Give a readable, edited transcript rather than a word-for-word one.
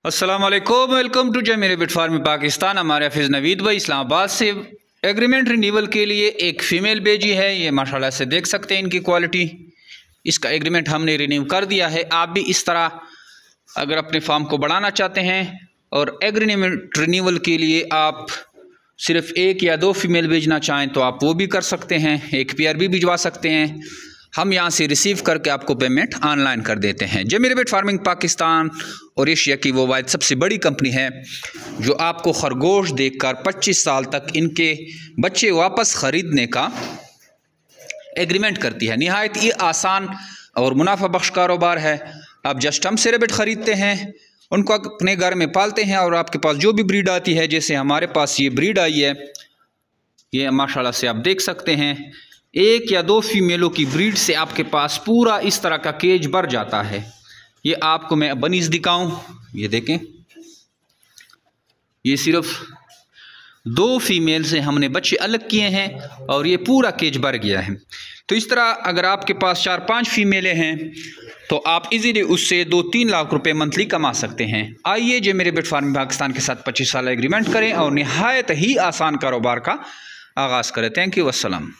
अस्सलाम वालेकुम, welcome to जय मेरे बिट फार्म पाकिस्तान। हमारे हाफिज़ नवीद भाई इस्लामाबाद से एग्रीमेंट रिन्यूअल के लिए एक फ़ीमेल भेजी है। ये माशाल्लाह से देख सकते हैं इनकी क्वालिटी। इसका एग्रीमेंट हमने रिन्यू कर दिया है। आप भी इस तरह अगर अपने फार्म को बढ़ाना चाहते हैं और एग्रीमेंट रिन्यूअल के लिए आप सिर्फ एक या दो फीमेल भेजना चाहें तो आप वो भी कर सकते हैं। एक पेयर भी भिजवा सकते हैं। हम यहाँ से रिसीव करके आपको पेमेंट ऑनलाइन कर देते हैं। जय मेरे बिट फार्मिंग पाकिस्तान और एशिया की वो वाहिद सबसे बड़ी कंपनी है जो आपको खरगोश देकर 25 साल तक इनके बच्चे वापस ख़रीदने का एग्रीमेंट करती है। निहायत ये आसान और मुनाफा बख्श कारोबार है। आप जस्ट हमसे रेबिट ख़रीदते हैं, उनको अपने घर में पालते हैं और आपके पास जो भी ब्रीड आती है, जैसे हमारे पास ये ब्रीड आई है, ये माशाल्लाह से आप देख सकते हैं एक या दो फीमेलों की ब्रीड से आपके पास पूरा इस तरह का केज भर जाता है। ये आपको मैं बनीज दिखाऊं, ये देखें, ये सिर्फ दो फीमेल से हमने बच्चे अलग किए हैं और ये पूरा केज भर गया है। तो इस तरह अगर आपके पास 4-5 फीमेलें हैं तो आप इजीली उससे 2-3 लाख रुपए मंथली कमा सकते हैं। आइए जो मेरे बिट फार्मिंग पाकिस्तान के साथ 25 साल एग्रीमेंट करें और निहायत ही आसान कारोबार का आगाज़ करें। थैंक यू, अस्सलाम।